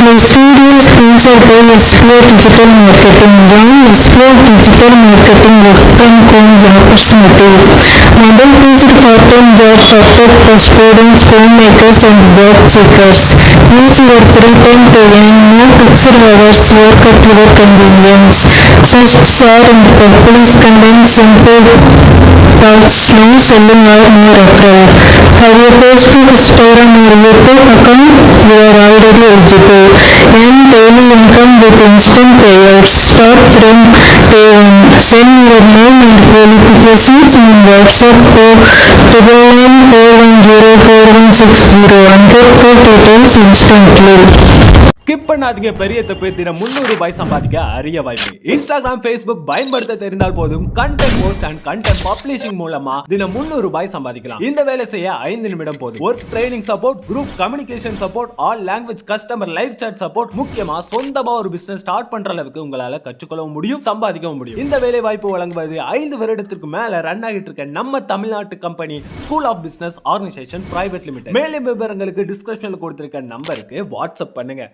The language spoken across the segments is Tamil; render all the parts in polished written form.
The studio is sponsored by Explore Digital Marketing. Join Explore Digital Marketing work from home opportunity. Mobile-based part-time jobs offered for students, homemakers, and job seekers. Use your free time to earn. No fixed hours. Work at your convenience. Search, share, and publish content. Simple tasks. No selling or no referral. Have a Facebook, Instagram, or YouTube account? You are already eligible. Earn daily income with instant payouts. Start from day one. Send your name and qualifications in WhatsApp to 991410416 and get full details instantly. Skip பண்ணாதீங்க. பெரிய தப்பு. தினம் 300 ரூபாய் சம்பாதிக்க அரிய வாய்ப்பு. இன்ஸ்டாகிராம், ஃபேஸ்புக் பயன்படுத்த தெரிந்தால் போதும் content post and content publishing மூலமா தினம் 300 ரூபாய் சம்பாதிக்கலாம். இந்த வேலை செய்ய 5 நிமிடம் போதும். Work training support, group communication support, all language customer live chat support, முக்கியமா சொந்தமா ஒரு பிசினஸ் ஸ்டார்ட் பண்ற அளவுக்கு உங்களால கற்றுக்கொள்ளவும் முடியும், சம்பாதிக்கவும் முடியும். இந்த வேலை வாய்ப்பு வழங்குவது 5 வருடத்திற்கு மேல ரன் ஆகிட்டு இருக்க நம்ம தமிழ்நாட்டு company school of business organisation private limited. மேலும் விவரங்களுக்கு டிஸ்கிரிப்ஷன்ல கொடுத்திருக்க நம்பருக்கு வாட்ஸ்அப் பண்ணுங்க.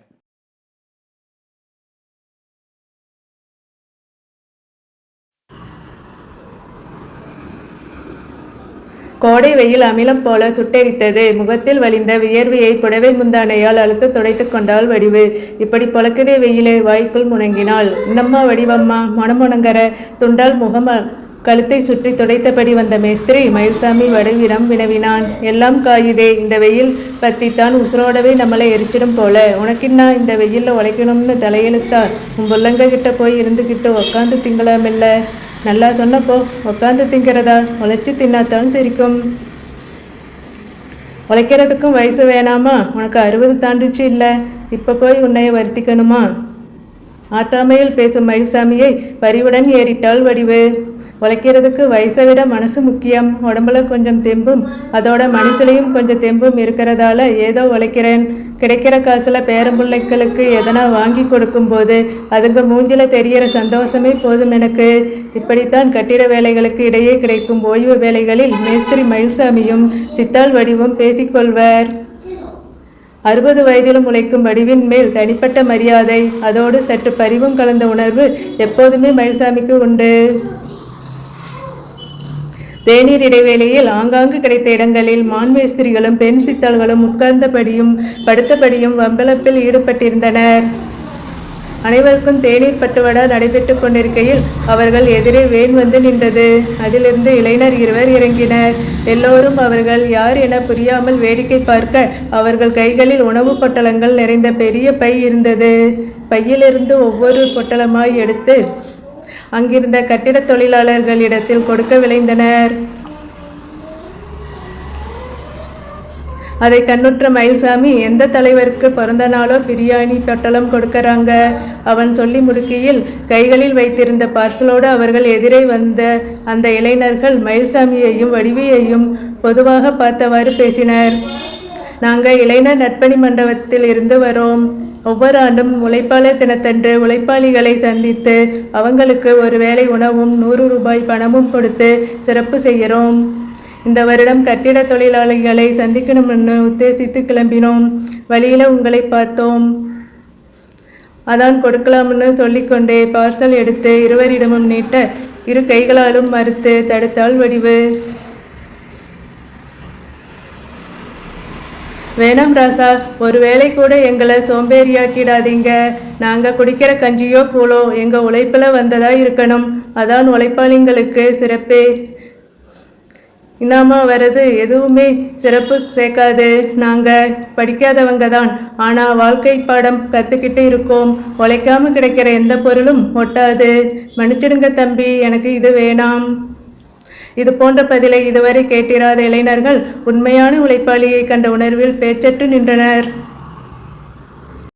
கோடை வெயில் அமிலம் போல சுட்டெரித்தது. முகத்தில் வழிந்த வியர்வையை புடவை முந்தானையால் அழுத்த துடைத்து கொண்டாள் வடிவு. இப்படி பொழக்குதே வெயிலே, வாய்க்குள் முணங்கினாள். இன்னம்மா வடிவம்மா, மணமுணங்கர துண்டால் முகம் கழுத்தை சுற்றி துடைத்தபடி வந்த மேஸ்திரி மயில்சாமி வடிவிடம் வினவினான். எல்லாம் காயுதே, இந்த வெயில் பத்தித்தான் உசுரோடவே நம்மளை எரிச்சிடும் போல. உனக்கின்னா இந்த வெயிலில் உழைக்கணும்னு தலையெழுத்தா? உன் புள்ளங்க கிட்ட போய் இருந்துக்கிட்டு உக்காந்து திங்கலாமில்ல. நல்லா சொன்னப்போ, உக்காந்து திங்கிறதா? உழைச்சி தின்னாத்தான் சிரிக்கும். உழைக்கிறதுக்கும் வயசு வேணாமா? உனக்கு 60 தாண்டிச்சு இல்லை? இப்போ போய் உன்னைய வருத்திக்கணுமா? ஆட்டாமையில் பேசும் மயில்சாமியை பரிவுடன் ஏறிட்டாள் வடிவு. உழைக்கிறதுக்கு வயசை விட மனசு முக்கியம். உடம்புல கொஞ்சம் தெம்பும் அதோட மனசுலையும் கொஞ்சம் தெம்பும் இருக்கிறதால ஏதோ உழைக்கிறேன். கிடைக்கிற காசில் பேரம்பிள்ளைகளுக்கு எதனா வாங்கி கொடுக்கும்போது அதுங்க மூஞ்சில தெரிகிற சந்தோஷமே போதும் எனக்கு. இப்படித்தான் கட்டிட வேலைகளுக்கு இடையே கிடைக்கும் ஓய்வு வேலைகளில் மேஸ்திரி மயில்சாமியும் சித்தாள் வடிவும் பேசிக்கொள்வர். 60 வயதிலும் உழைக்கும் வடிவின் மேல் தனிப்பட்ட மரியாதை, அதோடு சற்று பரிவும் கலந்த உணர்வு எப்போதுமே மயில்சாமிக்கு உண்டு. தேநீர் இடைவேளையில் ஆங்காங்கு கிடைத்த இடங்களில் மான்மேஸ்திரிகளும் பெண் சித்தாள்களும் உட்கார்ந்தபடியும் படுத்தபடியும் வம்பளப்பில் ஈடுபட்டிருந்தனர். அனைவருக்கும் தேநீர் பட்டுவடா நடைபெற்று கொண்டிருக்கையில் அவர்கள் எதிரே வேன் வந்து நின்றது. அதிலிருந்து இளைஞர் 2 இறங்கினர். எல்லோரும் அவர்கள் யார் என புரியாமல் வேடிக்கை பார்க்க அவர்கள் கைகளில் உணவு பொட்டலங்கள் நிறைந்த பெரிய பை இருந்தது. பையிலிருந்து ஒவ்வொரு பொட்டலமாய் எடுத்து அங்கிருந்த கட்டிட தொழிலாளர்களிடத்தில் கொடுக்க விளைந்தனர். அதை கண்ணுற்ற மயில்சாமி, எந்த தலைவருக்கு பிறந்த நாளோ பிரியாணி பொட்டலம் கொடுக்கறாங்க. அவன் சொல்லி முடுக்கையில் கைகளில் வைத்திருந்த பார்சலோடு அவர்கள் எதிரே வந்த அந்த இளைஞர்கள் மயில்சாமியையும் வடிவையையும் பொதுவாக பார்த்தவாறு பேசினர். நாங்கள் இளைஞர் நற்பணி மண்டபத்தில் இருந்து வரோம். ஒவ்வொரு ஆண்டும் உழைப்பாளர் தினத்தன்று உழைப்பாளிகளை சந்தித்து அவங்களுக்கு ஒரு வேளை உணவும் 100 ரூபாய் பணமும் கொடுத்து சிறப்பு செய்கிறோம். இந்த வருடம் கட்டிட தொழிலாளிகளை சந்திக்கணும்னு உத்தேசித்து கிளம்பினோம். வழியில் உங்களை பார்த்தோம். அதான் கொடுக்கலாம்னு சொல்லிக்கொண்டே பார்சல் எடுத்து இருவரிடமும் நீட்ட 2 கைகளாலும் மறுத்து தடுத்தாள் வடிவு. வேணாம் ராசா, ஒரு வேளை கூட எங்களை சோம்பேறியாக்கிடாதீங்க. நாங்கள் குடிக்கிற கஞ்சியோ கூழோ எங்கள் உழைப்பில் வந்ததா இருக்கணும். அதான் உழைப்பாளிங்களுக்கு சிறப்பே. இன்னாமா வர்றது எதுவுமே சிறப்பு சேர்க்காது. நாங்கள் படிக்காதவங்க தான், ஆனால் வாழ்க்கை பாடம் கற்றுக்கிட்டு இருக்கோம். உழைக்காமல் கிடைக்கிற எந்த பொருளும் ஒட்டாது. மன்னிச்சிடுங்க தம்பி, எனக்கு இது வேணாம். இது போன்ற பதிலை இதுவரை கேட்டிராத இளைஞர்கள் உண்மையான உழைப்பாளியை கண்ட உணர்வில் பேச்சற்று நின்றனர்.